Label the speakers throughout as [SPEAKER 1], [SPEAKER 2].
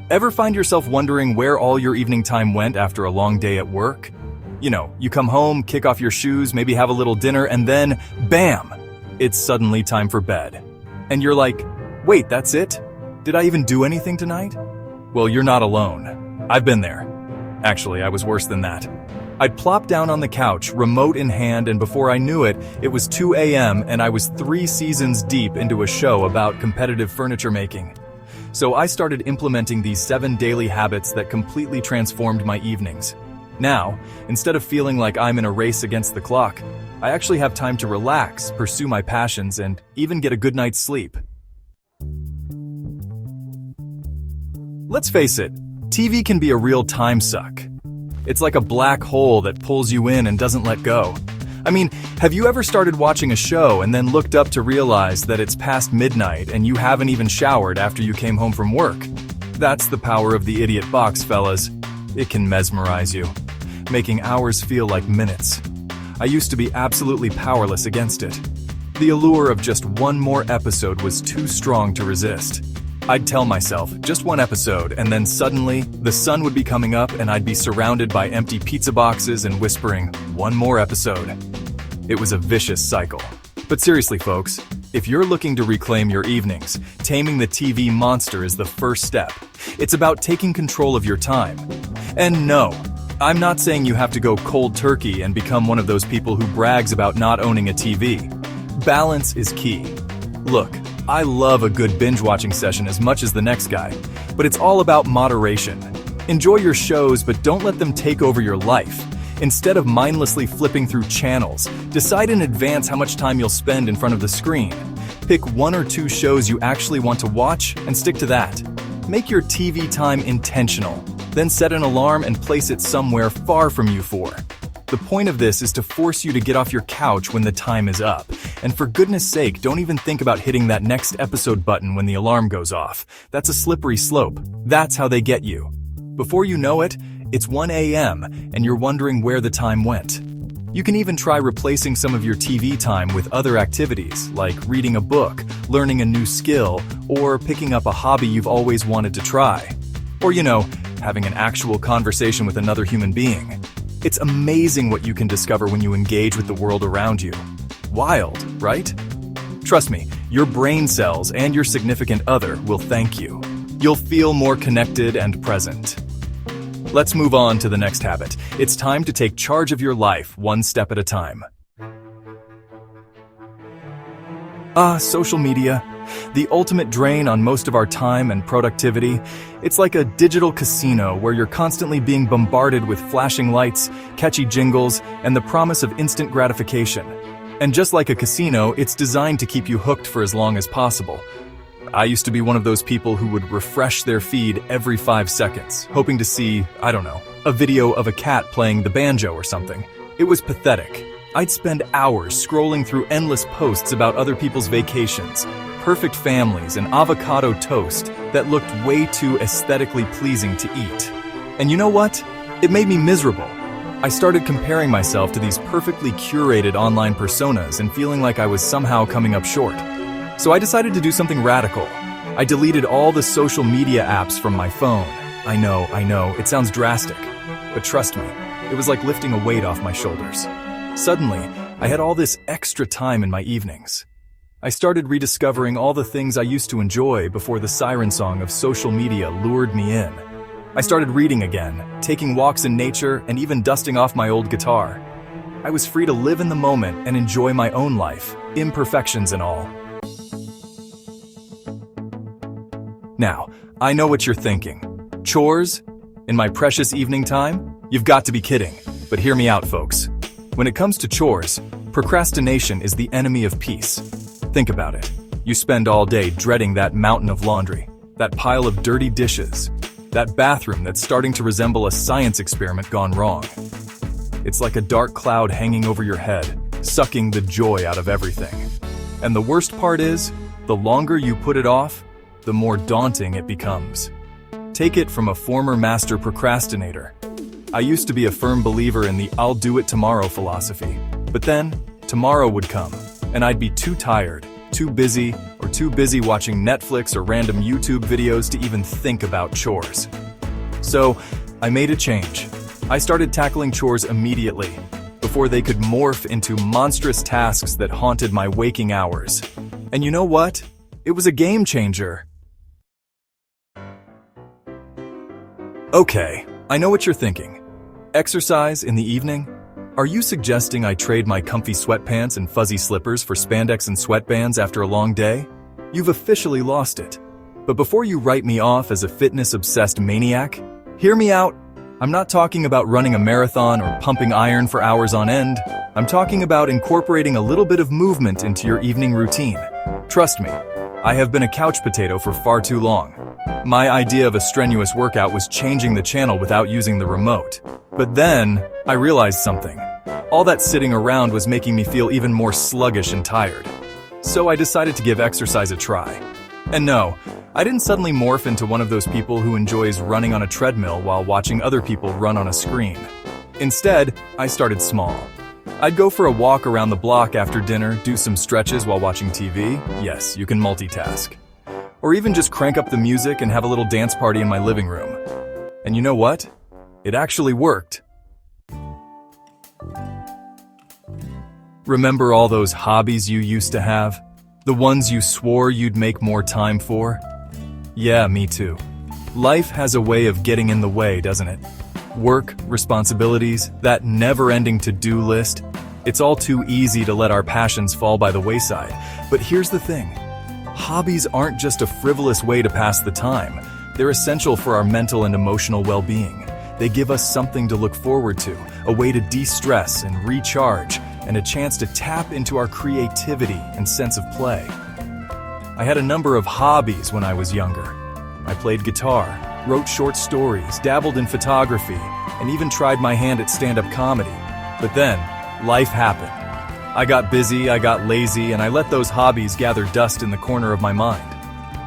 [SPEAKER 1] Ever find yourself wondering where all your evening time went after a long day at work? You know, you come home, kick off your shoes, maybe have a little dinner, and then, bam! It's suddenly time for bed. And you're like, wait, that's it? Did I even do anything tonight? Well, you're not alone. I've been there. Actually, I was worse than that. I'd plop down on the couch, remote in hand, and before I knew it, it was 2 a.m. and I was 3 seasons deep into a show about competitive furniture making. So I started implementing these 7 daily habits that completely transformed my evenings. Now, instead of feeling like I'm in a race against the clock, I actually have time to relax, pursue my passions, and even get a good night's sleep. Let's face it, TV can be a real time suck. It's like a black hole that pulls you in and doesn't let go. I mean, have you ever started watching a show and then looked up to realize that it's past midnight and you haven't even showered after you came home from work? That's the power of the idiot box, fellas. It can mesmerize you, making hours feel like minutes. I used to be absolutely powerless against it. The allure of just one more episode was too strong to resist. I'd tell myself, just one episode, and then suddenly, the sun would be coming up and I'd be surrounded by empty pizza boxes and whispering, one more episode. It was a vicious cycle. But seriously, folks, if you're looking to reclaim your evenings, taming the TV monster is the first step. It's about taking control of your time. And no, I'm not saying you have to go cold turkey and become one of those people who brags about not owning a TV. Balance is key. Look, I love a good binge-watching session as much as the next guy, but it's all about moderation. Enjoy your shows, but don't let them take over your life. Instead of mindlessly flipping through channels, decide in advance how much time you'll spend in front of the screen. Pick 1 or 2 shows you actually want to watch and stick to that. Make your TV time intentional, then set an alarm and place it somewhere far from you. The point of this is to force you to get off your couch when the time is up. And for goodness sake, don't even think about hitting that next episode button when the alarm goes off. That's a slippery slope. That's how they get you. Before you know it, it's 1 a.m. and you're wondering where the time went. You can even try replacing some of your TV time with other activities, like reading a book, learning a new skill, or picking up a hobby you've always wanted to try. Or, having an actual conversation with another human being. It's amazing what you can discover when you engage with the world around you. Wild, right? Trust me, your brain cells and your significant other will thank you. You'll feel more connected and present. Let's move on to the next habit. It's time to take charge of your life one step at a time. Social media. The ultimate drain on most of our time and productivity. It's like a digital casino where you're constantly being bombarded with flashing lights, catchy jingles, and the promise of instant gratification. And just like a casino, it's designed to keep you hooked for as long as possible. I used to be one of those people who would refresh their feed every 5 seconds, hoping to see, a video of a cat playing the banjo or something. It was pathetic. I'd spend hours scrolling through endless posts about other people's vacations, perfect families, and avocado toast that looked way too aesthetically pleasing to eat. And you know what? It made me miserable. I started comparing myself to these perfectly curated online personas and feeling like I was somehow coming up short. So I decided to do something radical. I deleted all the social media apps from my phone. I know, it sounds drastic. But trust me, it was like lifting a weight off my shoulders. Suddenly, I had all this extra time in my evenings. I started rediscovering all the things I used to enjoy before the siren song of social media lured me in. I started reading again, taking walks in nature, and even dusting off my old guitar. I was free to live in the moment and enjoy my own life, imperfections and all. Now, I know what you're thinking. Chores? In my precious evening time? You've got to be kidding. But hear me out, folks. When it comes to chores, procrastination is the enemy of peace. Think about it. You spend all day dreading that mountain of laundry, that pile of dirty dishes, that bathroom that's starting to resemble a science experiment gone wrong. It's like a dark cloud hanging over your head, sucking the joy out of everything. And the worst part is, the longer you put it off, the more daunting it becomes. Take it from a former master procrastinator. I used to be a firm believer in the I'll do it tomorrow philosophy. But then, tomorrow would come, and I'd be too tired, too busy, or too busy watching Netflix or random YouTube videos to even think about chores. So, I made a change. I started tackling chores immediately, before they could morph into monstrous tasks that haunted my waking hours. And you know what? It was a game changer. Okay, I know what you're thinking. Exercise in the evening? Are you suggesting I trade my comfy sweatpants and fuzzy slippers for spandex and sweatbands after a long day? You've officially lost it. But before you write me off as a fitness-obsessed maniac, hear me out. I'm not talking about running a marathon or pumping iron for hours on end. I'm talking about incorporating a little bit of movement into your evening routine. Trust me, I have been a couch potato for far too long. My idea of a strenuous workout was changing the channel without using the remote. But then, I realized something. All that sitting around was making me feel even more sluggish and tired. So I decided to give exercise a try. And no, I didn't suddenly morph into one of those people who enjoys running on a treadmill while watching other people run on a screen. Instead, I started small. I'd go for a walk around the block after dinner, do some stretches while watching TV. Yes, you can multitask. Or even just crank up the music and have a little dance party in my living room. And you know what? It actually worked. Remember all those hobbies you used to have? The ones you swore you'd make more time for? Yeah, me too. Life has a way of getting in the way, doesn't it? Work, responsibilities, that never-ending to-do list. It's all too easy to let our passions fall by the wayside. But here's the thing. Hobbies aren't just a frivolous way to pass the time. They're essential for our mental and emotional well-being. They give us something to look forward to, a way to de-stress and recharge, and a chance to tap into our creativity and sense of play. I had a number of hobbies when I was younger. I played guitar, wrote short stories, dabbled in photography, and even tried my hand at stand-up comedy. But then, life happened. I got busy, I got lazy, and I let those hobbies gather dust in the corner of my mind.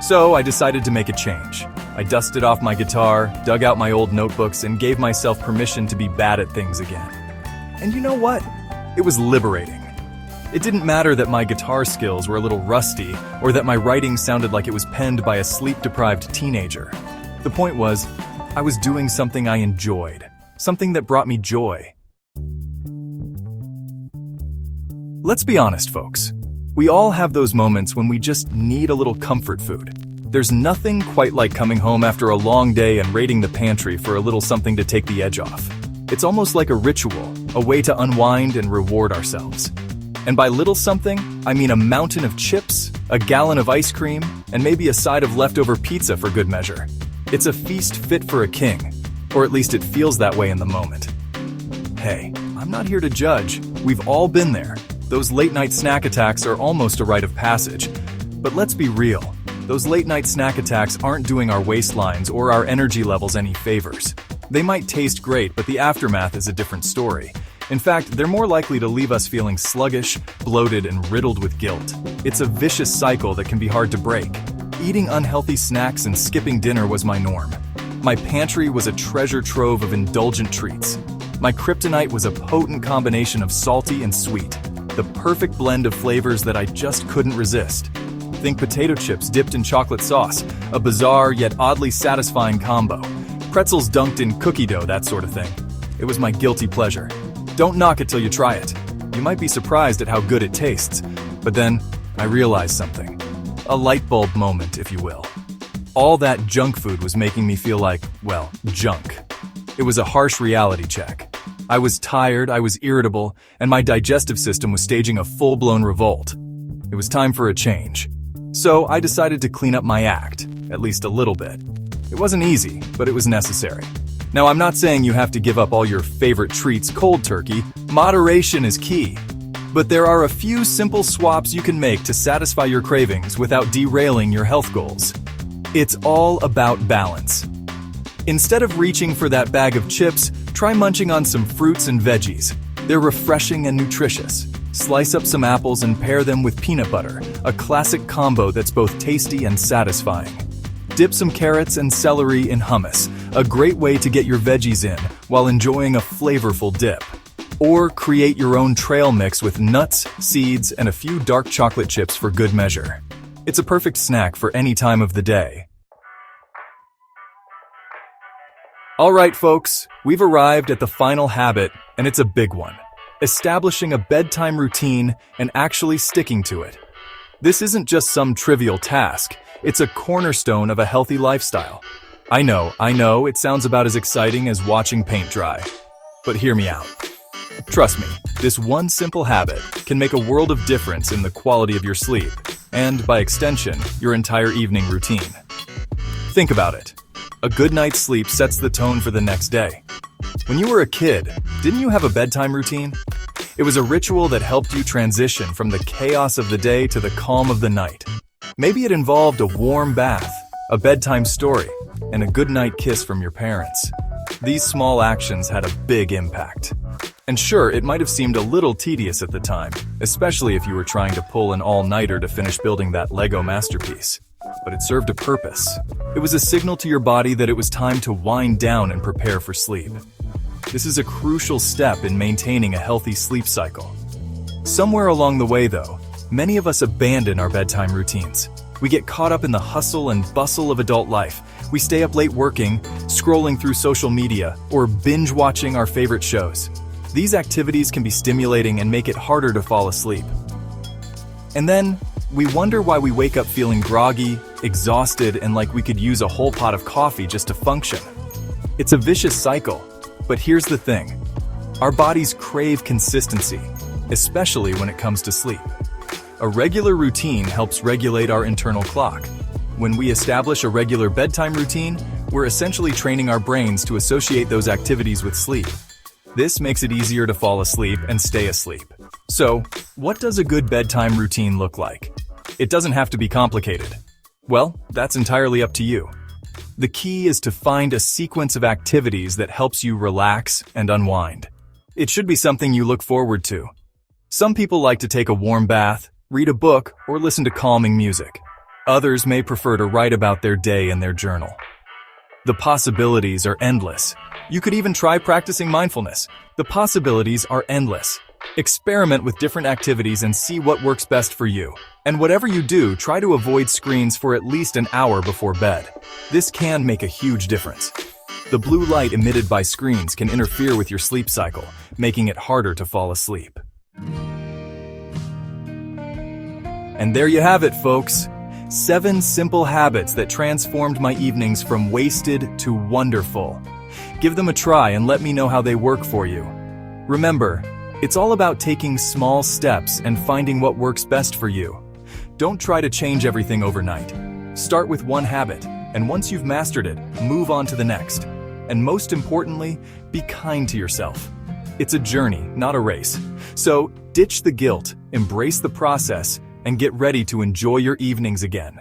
[SPEAKER 1] So I decided to make a change. I dusted off my guitar, dug out my old notebooks, and gave myself permission to be bad at things again. And you know what? It was liberating. It didn't matter that my guitar skills were a little rusty, or that my writing sounded like it was penned by a sleep-deprived teenager. The point was, I was doing something I enjoyed, something that brought me joy. Let's be honest, folks. We all have those moments when we just need a little comfort food. There's nothing quite like coming home after a long day and raiding the pantry for a little something to take the edge off. It's almost like a ritual, a way to unwind and reward ourselves. And by little something, I mean a mountain of chips, a gallon of ice cream, and maybe a side of leftover pizza for good measure. It's a feast fit for a king, or at least it feels that way in the moment. Hey, I'm not here to judge. We've all been there. Those late-night snack attacks are almost a rite of passage. But let's be real. Those late-night snack attacks aren't doing our waistlines or our energy levels any favors. They might taste great, but the aftermath is a different story. In fact, they're more likely to leave us feeling sluggish, bloated, and riddled with guilt. It's a vicious cycle that can be hard to break. Eating unhealthy snacks and skipping dinner was my norm. My pantry was a treasure trove of indulgent treats. My kryptonite was a potent combination of salty and sweet, the perfect blend of flavors that I just couldn't resist. Think potato chips dipped in chocolate sauce, a bizarre yet oddly satisfying combo. Pretzels dunked in cookie dough, that sort of thing. It was my guilty pleasure. Don't knock it till you try it. You might be surprised at how good it tastes. But then, I realized something. A light bulb moment, if you will. All that junk food was making me feel like, well, junk. It was a harsh reality check. I was tired, I was irritable, and my digestive system was staging a full-blown revolt. It was time for a change. So I decided to clean up my act, at least a little bit. It wasn't easy, but it was necessary. Now, I'm not saying you have to give up all your favorite treats cold turkey. Moderation is key. But there are a few simple swaps you can make to satisfy your cravings without derailing your health goals. It's all about balance. Instead of reaching for that bag of chips, try munching on some fruits and veggies. They're refreshing and nutritious. Slice up some apples and pair them with peanut butter, a classic combo that's both tasty and satisfying. Dip some carrots and celery in hummus, a great way to get your veggies in while enjoying a flavorful dip. Or create your own trail mix with nuts, seeds, and a few dark chocolate chips for good measure. It's a perfect snack for any time of the day. Alright folks, we've arrived at the final habit, and it's a big one. Establishing a bedtime routine and actually sticking to it. This isn't just some trivial task, it's a cornerstone of a healthy lifestyle. I know, it sounds about as exciting as watching paint dry. But hear me out. Trust me, this one simple habit can make a world of difference in the quality of your sleep, and by extension, your entire evening routine. Think about it. A good night's sleep sets the tone for the next day. When you were a kid, didn't you have a bedtime routine? It was a ritual that helped you transition from the chaos of the day to the calm of the night. Maybe it involved a warm bath, a bedtime story, and a goodnight kiss from your parents. These small actions had a big impact. And sure, it might have seemed a little tedious at the time, especially if you were trying to pull an all-nighter to finish building that Lego masterpiece. But it served a purpose. It was a signal to your body that it was time to wind down and prepare for sleep. This is a crucial step in maintaining a healthy sleep cycle. Somewhere along the way, though, many of us abandon our bedtime routines. We get caught up in the hustle and bustle of adult life. We stay up late working, scrolling through social media, or binge-watching our favorite shows. These activities can be stimulating and make it harder to fall asleep. And then, we wonder why we wake up feeling groggy, exhausted, and like we could use a whole pot of coffee just to function. It's a vicious cycle, but here's the thing. Our bodies crave consistency, especially when it comes to sleep. A regular routine helps regulate our internal clock. When we establish a regular bedtime routine, we're essentially training our brains to associate those activities with sleep. This makes it easier to fall asleep and stay asleep. So, what does a good bedtime routine look like? It doesn't have to be complicated. Well, that's entirely up to you. The key is to find a sequence of activities that helps you relax and unwind. It should be something you look forward to. Some people like to take a warm bath, read a book, or listen to calming music. Others may prefer to write about their day in their journal. The possibilities are endless. You could even try practicing mindfulness. The possibilities are endless. Experiment with different activities and see what works best for you. And whatever you do, try to avoid screens for at least an hour before bed. This can make a huge difference. The blue light emitted by screens can interfere with your sleep cycle, making it harder to fall asleep. And there you have it, folks. 7 simple habits that transformed my evenings from wasted to wonderful. Give them a try and let me know how they work for you. Remember, it's all about taking small steps and finding what works best for you. Don't try to change everything overnight. Start with one habit, and once you've mastered it, move on to the next. And most importantly, be kind to yourself. It's a journey, not a race. So, ditch the guilt, embrace the process, and get ready to enjoy your evenings again.